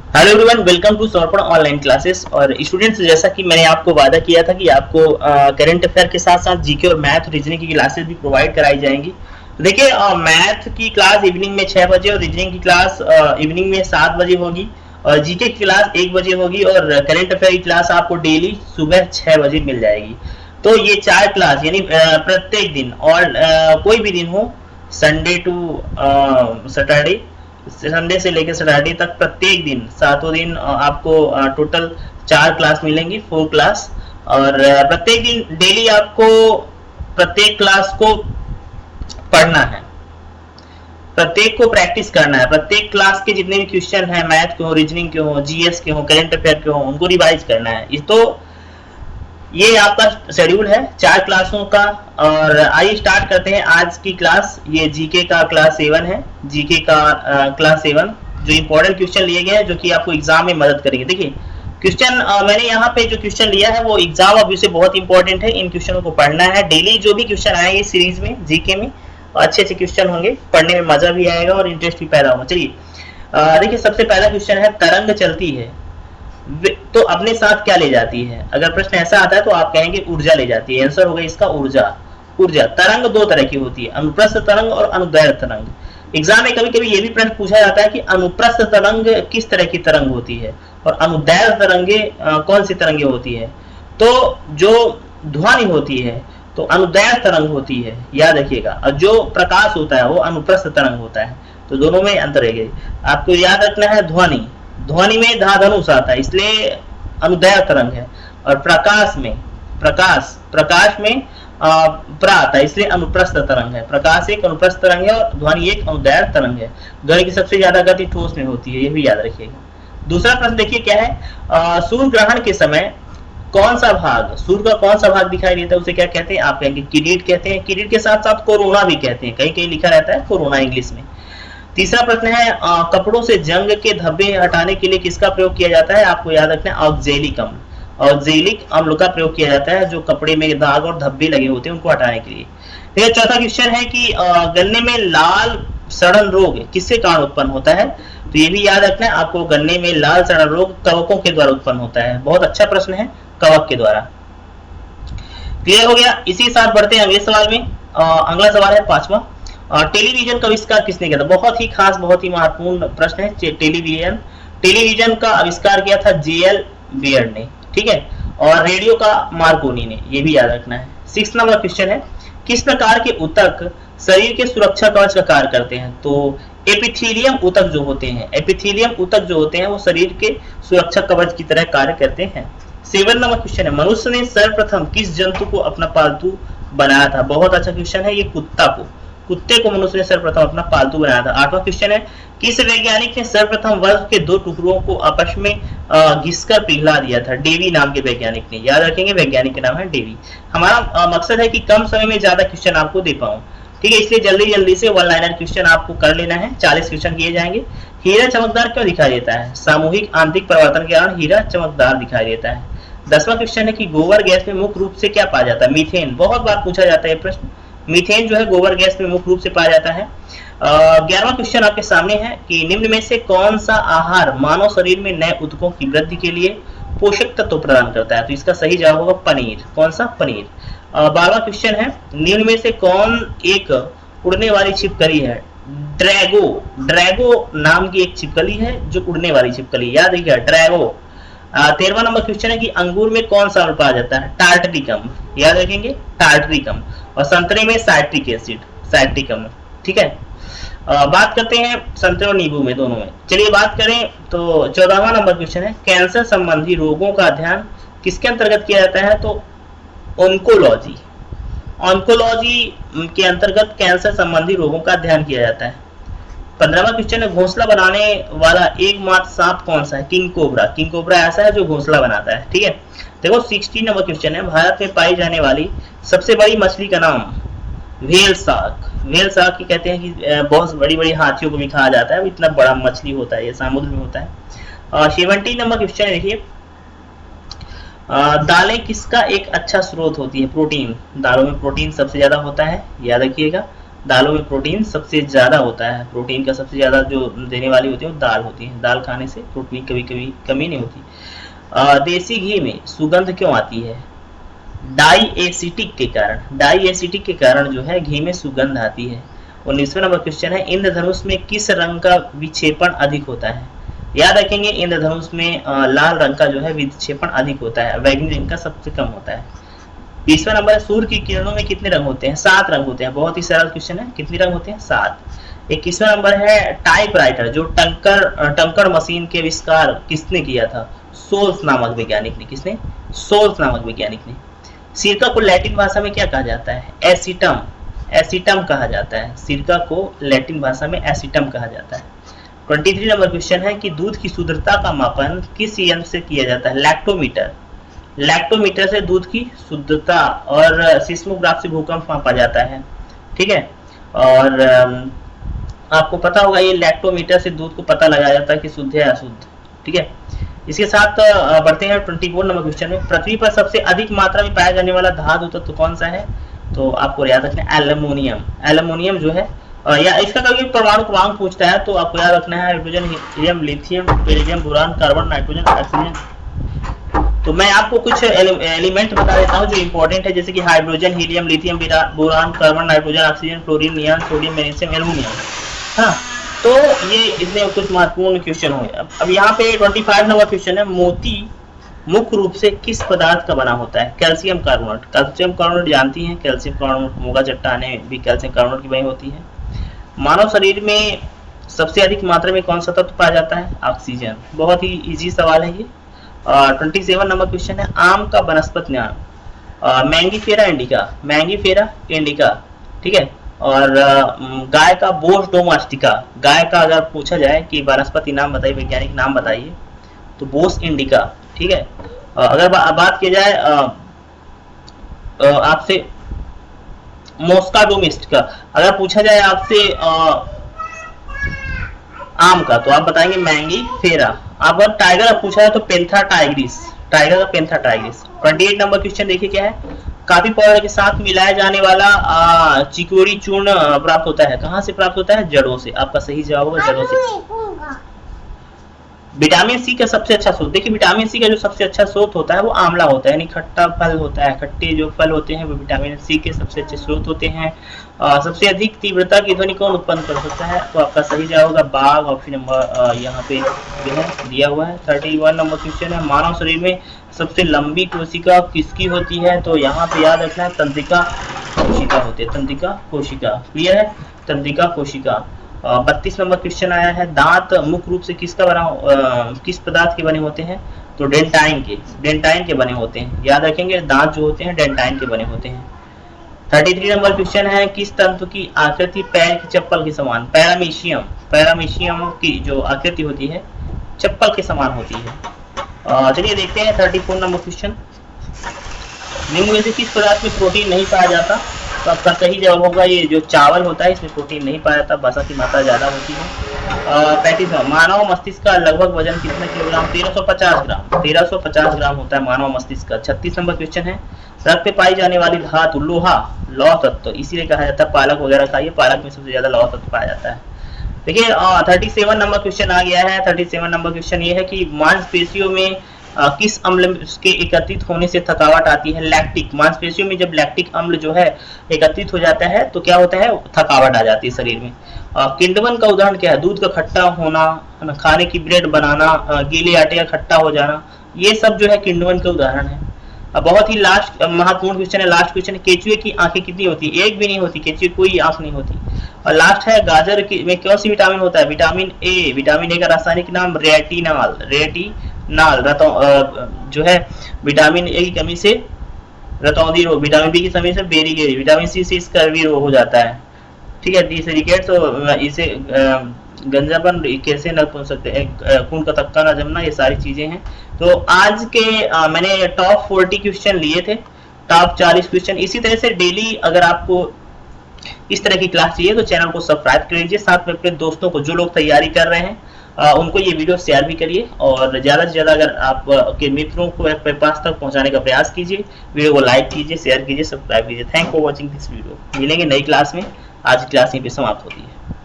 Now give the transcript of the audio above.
Hello everyone, welcome to समर्पण online classes. और students, जैसा कि मैंने आपको वादा किया था कि आपको करंट अफेयर के साथ साथ जीके और मैथ और रीजनिंग की क्लासेस भी प्रोवाइड कराई जाएंगी। तो देखिए, मैथ की क्लास इवनिंग में 6 बजे और रीजनिंग की क्लास इवनिंग में 7 बजे होगी, और जीके की क्लास 1 बजे होगी, और करंट अफेयर की क्लास आपको डेली सुबह 6 बजे मिल जाएगी। तो ये 4 क्लास यानी प्रत्येक दिन, और कोई भी दिन हो, संडे टू सैटरडे, संडे से लेकर सैटरडे तक प्रत्येक दिन, सातों दिन आपको टोटल 4 क्लास मिलेंगी, 4 क्लास। और प्रत्येक दिन डेली आपको प्रत्येक क्लास को पढ़ना है, प्रत्येक को प्रैक्टिस करना है। प्रत्येक क्लास के जितने भी क्वेश्चन है, मैथ के हो, रीजनिंग के हो, जीएस के हो, करंट अफेयर के हो, उनको रिवाइज करना है। इस तो ये आपका शेड्यूल है 4 क्लासों का। और आइए स्टार्ट करते हैं आज की क्लास। ये जीके का क्लास 7 है, जीके का क्लास 7, जो इंपॉर्टेंट क्वेश्चन लिए गए हैं जो कि आपको एग्जाम में मदद करेंगे। देखिए, क्वेश्चन मैंने यहाँ पे जो क्वेश्चन लिया है वो एग्जाम ऑब्वियसली से बहुत इंपॉर्टेंट है। इन क्वेश्चनों को पढ़ना है डेली। जो भी क्वेश्चन आएंगे सीरीज में जीके में, अच्छे अच्छे क्वेश्चन होंगे, पढ़ने में मजा भी आएगा और इंटरेस्ट भी पैदा होगा। चलिए देखिए, सबसे पहला क्वेश्चन है, तरंग चलती है तो अपने साथ क्या ले जाती है? अगर प्रश्न ऐसा आता है तो आप कहेंगे ऊर्जा ले जाती है। आंसर होगा इसका ऊर्जा। ऊर्जा। तरंग दो तरह की होती है, अनुप्रस्थ तरंग और अनुदैर्घ्य तरंग। एग्जाम में कभी कभी ये भी प्रश्न पूछा जाता है कि अनुप्रस्थ तरंग किस तरह की तरंग होती है और अनुदैर्घ्य तरंगे कौन सी तरंगे होती है। तो जो ध्वनि होती है तो अनुदैर्घ्य तरंग होती है, याद रखिएगा। और जो प्रकाश होता है वो अनुप्रस्थ तरंग होता है। तो दोनों में अंतर है। आपको याद रखना है, ध्वनि, ध्वनि में धाधनुष आता है, इसलिए अनुदैर्घ्य तरंग है। और प्रकाश में, प्रकाश में प्रा आता है, इसलिए अनुप्रस्थ तरंग है। प्रकाश एक अनुप्रस्थ तरंग है और ध्वनि एक अनुदैर्घ्य तरंग है। ध्वनि की सबसे ज्यादा गति ठोस में होती है, ये भी याद रखिएगा। दूसरा प्रश्न देखिए क्या है, सूर्य ग्रहण के समय कौन सा भाग, सूर्य का कौन सा भाग दिखाई देता है, उसे क्या कहते हैं? आप कहेंगे किरीट कहते हैं। किरीट के साथ साथ कोरोना भी कहते हैं, कहीं कहीं लिखा रहता है कोरोना इंग्लिश में। तीसरा प्रश्न है, कपड़ों से जंग के धब्बे हटाने के लिए किसका प्रयोग किया जाता है? आपको याद रखना है ऑक्जेलिक अम्ल। ऑक्जेलिक अम्ल का प्रयोग किया जाता है जो कपड़े में दाग और धब्बे लगे होते हैं उनको हटाने के लिए। फिर चौथा क्वेश्चन है कि गन्ने में लाल सड़न रोग किसके कारण उत्पन्न होता है? तो ये भी याद रखना है आपको, गन्ने में लाल सड़न रोग कवकों के द्वारा उत्पन्न होता है। बहुत अच्छा प्रश्न है, कवक के द्वारा। क्लियर हो गया। इसी के साथ बढ़ते हैं अगले सवाल में। अगला सवाल है 5वां, टेलीविजन का आविष्कार किसने किया था? बहुत ही खास, बहुत ही महत्वपूर्ण प्रश्न है। टेलीविजन का आविष्कार किया था जेएल बियर्ड ने, ठीक है। और रेडियो का मार्कोनी ने, ये भी याद रखना है। 6 नंबर क्वेश्चन है, किस प्रकार के ऊतक शरीर के सुरक्षा कवच का कार्य करते हैं? तो एपिथेलियम ऊतक जो होते हैं, एपिथेलियम ऊतक जो होते हैं वो शरीर के सुरक्षा कवच की तरह कार्य करते हैं। 7 नंबर क्वेश्चन है, मनुष्य ने सर्वप्रथम किस जंतु को अपना पालतू बनाया था? बहुत अच्छा क्वेश्चन है ये, कुत्ते को मनुष्य ने सर्वप्रथम अपना पालतू बनाया था। 8वां क्वेश्चन है, किस वैज्ञानिक ने सर्वप्रथम बर्फ के 2 टुकड़ों को आपस में घिसकर पिघला दिया था? डेवी नाम के वैज्ञानिक ने, याद रखेंगे वैज्ञानिक का नाम है डेवी। हमारा मकसद है कि कम समय में ज्यादा क्वेश्चन आपको दे पाऊं, ठीक है, इसलिए जल्दी जल्दी से वन लाइनर क्वेश्चन आपको कर लेना है। 40 क्वेश्चन किए जाएंगे। हीरा चमकदार क्यों दिखाई देता है? सामूहिक आंतरिक परिवर्तन के कारण हीरा चमकदार दिखाई देता है। 10वां क्वेश्चन है कि गोबर गैस में मुख्य रूप से क्या पाया जाता है? मीथेन। बहुत बार पूछा जाता है प्रश्न, मीथेन जो है गोबर गैस में मुख्य रूप से पाया जाता है। 11वां क्वेश्चन आपके सामने है कि निम्न में से कौन सा आहार मानव शरीर में नए ऊतकों की वृद्धि के लिए पोषक तत्व प्रदान करता है? तो इसका सही जवाब होगा पनीर। कौन सा? पनीर। 12वां क्वेश्चन है, निम्न में से कौन एक उड़ने वाली छिपकली है? ड्रैगो नाम की एक छिपकली है जो उड़ने वाली छिपकली, याद रखिएगा ड्रैगो। 13वां नंबर क्वेश्चन है कि अंगूर में कौन सा अम्ल पाया जाता है? टार्टरिक अम्ल, याद रखेंगे टार्टरिक अम्ल। और संतरे में साइट्रिक एसिड, साइट्रिक अम्ल, ठीक है। बात करते हैं संतरे और नींबू में, दोनों में। चलिए बात करें तो 14वां नंबर क्वेश्चन है, कैंसर संबंधी रोगों का अध्ययन किसके अंतर्गत किया जाता है? तो ऑन्कोलॉजी, ऑन्कोलॉजी के अंतर्गत कैंसर संबंधी रोगों का अध्ययन किया जाता है। 15वां क्वेश्चन है, घोंसला बनाने वाला एकमात्र सांप कौन सा है? King cobra. किंग कोबरा ऐसा है जो घोंसला बनाता है, ठीक है। देखो 16 नंबर क्वेश्चन है, भारत में पाई जाने वाली सबसे बड़ी मछली का नाम? Whale shark. व्हेल शार्क की कहते हैं कि बहुत बड़ी बड़ी हाथियों को भी खाया जाता है, इतना बड़ा मछली होता है, ये समुद्र में होता है। 17 नंबर क्वेश्चन है, देखिए दालें किसका एक अच्छा स्रोत होती है? प्रोटीन। दालों में प्रोटीन सबसे ज्यादा होता है, याद रखिएगा। दालों में प्रोटीन सबसे ज्यादा होता है, प्रोटीन का सबसे ज्यादा जो देने वाली होती है वो दाल होती है, दाल खाने से प्रोटीन कभी कभी कमी नहीं होती। देसी घी में सुगंध क्यों आती है? डाई एसिटिक के कारण, डाई एसिटिक के कारण जो है घी में सुगंध आती है। 19वां नंबर क्वेश्चन है, इंद्रधनुष में किस रंग का विक्षेपण अधिक होता है? याद रखेंगे इंद्रधनुष में लाल रंग का जो है विक्षेपण अधिक होता है, बैंगनी रंग का सबसे कम होता है। 20वां नंबर है, सूर्य की किरणों में कितने रंग होते हैं? 7 रंग होते हैं। बहुत ही सरल क्वेश्चन है, कितने रंग होते हैं? 7। 21वां नंबर है, टाइपराइटर जो टंकड़ मशीन के आविष्कार किसने किया था? सोल्स नामक वैज्ञानिक ने। किसने? सोल्स नामक वैज्ञानिक ने। सिरका को लैटिन भाषा में क्या कहा जाता है? एसिटम, एसिटम कहा जाता है। सिरका को लैटिन भाषा में एसिटम कहा जाता है। 23 नंबर क्वेश्चन है कि दूध की शुद्धता का मापन किस यंत्र से किया जाता है? लैक्टोमीटर, लैक्टोमीटर से दूध की शुद्धता, और सिस्मोग्राफ से भूकंप मापा जाता है। ठीक है, और आपको पता होगा ये लैक्टोमीटर से दूध को पता लगाया जाता है कि शुद्ध है अशुद्ध। ठीक है, इसके साथ बढ़ते हैं 24 नंबर क्वेश्चन में, पृथ्वी पर सबसे अधिक मात्रा में पाया जाने वाला धातु तत्व कौन सा है? तो आपको याद रखना है एल्युमिनियम। एल्युमिनियम जो है या इसका कभी परमाणु क्रमांक पूछता है तो आपको याद रखना है hydrogen, helium, lithium, beryllium, boron, carbon, nitrogen, oxygen. तो मैं आपको कुछ एलिमेंट बता देता हूँ जो इंपॉर्टेंट है, जैसे कि hydrogen, helium, lithium, boron, carbon, nitrogen, oxygen, fluorine, neon, sodium, magnesium, aluminium. हाँ, तो ये इसमें कुछ महत्वपूर्ण क्वेश्चन हो गए। अब यहाँ पे 25 नंबर क्वेश्चन है, मोती मुख्य रूप से किस पदार्थ का बना होता है? Calcium carbonate. कैल्शियम कार्बोनेट जानती हैं, कैल्शियम कार्बोनेट मोगा चट्टानें भी कैल्शियम कार्बोनेट की बनी होती है। मानव शरीर में सबसे अधिक मात्रा में कौन सा तत्व पाया जाता है? ऑक्सीजन। बहुत ही इजी सवाल है ये। 27 नंबर क्वेश्चन है, आम का वनस्पति नाम? Mangifera indica, Mangifera indica. ठीक है, और गाय का बोस डोमेस्टिका, गाय का अगर पूछा जाए कि वनस्पति नाम बताइए, वैज्ञानिक नाम बताइए, तो बोस इंडिका। ठीक है, अगर बात की जाए आपसे मोस्का डोमेस्टिका, अगर पूछा जाए आपसे आम का, तो आप बताएंगे मैंगीफेरा। अगर टाइगर पूछा है तो पेंथा टाइग्रिस, टाइगर का पेंथा टाइग्रिस। 28 नंबर क्वेश्चन देखिए क्या है, कॉफी पाउडर के साथ मिलाया जाने वाला चिकोरी चूर्ण प्राप्त होता है, कहाँ से प्राप्त होता है? जड़ों से। आपका सही जवाब होगा जड़ों से। विटामिन सी का सबसे अच्छा स्रोत, देखिए विटामिन सी का जो सबसे अच्छा स्रोत होता है वो आंवला होता है, यानी खट्टा फल होता है, खट्टे जो फल होते हैं वो विटामिन सी के सबसे अच्छे स्रोत होते हैं। सबसे अधिक तीव्रता की ध्वनि कौन उत्पन्न कर सकता है? तो आपका सही जवाब होगा बाघ। ऑप्शन नंबर यहाँ पे जो है दिया हुआ है। 31 नंबर क्वेश्चन है, मानव शरीर में सबसे लंबी कोशिका किसकी होती है? तो यहाँ पे याद रखना है तंत्रिका कोशिका होती है, तंत्रिका कोशिका। क्लियर है, तंत्रिका कोशिका। 32 नंबर क्वेश्चन आया है, दांत मुख्य रूप से किसका बना किस पदार्थ के बने होते हैं? तो डेंटाइन के, डेंटाइन के बने होते हैं। याद रखेंगे दांत जो होते हैं डेंटाइन के बने होते हैं। 33 नंबर क्वेश्चन है, किस तंतु की आकृति पैर की चप्पल के समान? पैरामीशियम, पैरामीशियम की जो आकृति होती है चप्पल के समान होती है। चलिए देखते हैं 34 नंबर क्वेश्चन, निम्न में से किस पदार्थ में प्रोटीन नहीं पाया जाता? तो आपका सही जवाब होगा ये जो चावल होता है, इसमें प्रोटीन नहीं पाया जाता, वसा की मात्रा ज्यादा होती है। 35 मानव मस्तिष्क का लगभग वजन कितना किलोग्राम? 1350 ग्राम, 1350 ग्राम होता है मानव मस्तिष्क का। 36 नंबर क्वेश्चन है, रक्त में पाई जाने वाली धातु लोहा, लौह तत्व, इसीलिए कहा जाता है पालक वगैरह खाइए, पालक में सबसे ज्यादा लौह तत्व पाया जाता है। देखिए 37 नंबर क्वेश्चन आ गया है। 37 नंबर क्वेश्चन ये है कि मांसपेशियों में किस अम्ल के एकत्रित होने से थकावट आती है? लैक्टिक, मांसपेशियों में जब लैक्टिक अम्ल जो है एकत्रित हो जाता है तो क्या होता है? थकावट आ जाती है शरीर में। किण्वन का उदाहरण क्या है? दूध का खट्टा होना, खाने की ब्रेड बनाना, गीले आटे का खट्टा हो जाना, ये सब जो है किण्वन के उदाहरण है। बहुत ही लास्ट महत्वपूर्ण क्वेश्चन है, लास्ट क्वेश्चन है, केचुए की आंखें कितनी होती है? एक भी नहीं होती, केचुए कोई आंख नहीं होती। और लास्ट है, गाजर में कौन सी विटामिन होता है? Vitamin A. विटामिन ए का रासायनिक नाम रेटिनॉल, रेटिनॉल। जो है विटामिन ए की कमी से रतौंधी रोग, विटामिन बी की कमी से बेरीगेरी, विटामिन सी से स्कर्वी रोग हो जाता है। ठीक है, डी से रिकेट, तो इसे गंजापन कैसे न पहुंच सकते हैं, खून का थक्का न जमना, ये सारी चीजें हैं। तो आज के मैंने टॉप 40 क्वेश्चन लिए थे, टॉप 40 क्वेश्चन। इसी तरह से डेली अगर आपको इस तरह की क्लास चाहिए तो चैनल को सब्सक्राइब कर लीजिए, साथ में अपने दोस्तों को जो लोग तैयारी कर रहे हैं उनको ये वीडियो शेयर भी करिए, और ज्यादा से ज्यादा अगर आप के मित्रों को अपने पास तक पहुंचाने का प्रयास कीजिए। वीडियो को लाइक कीजिए, शेयर कीजिए, सब्सक्राइब कीजिए। Thank for watching this video. मिलेंगे नई क्लास में, आज की क्लास यहीं पे समाप्त होती है।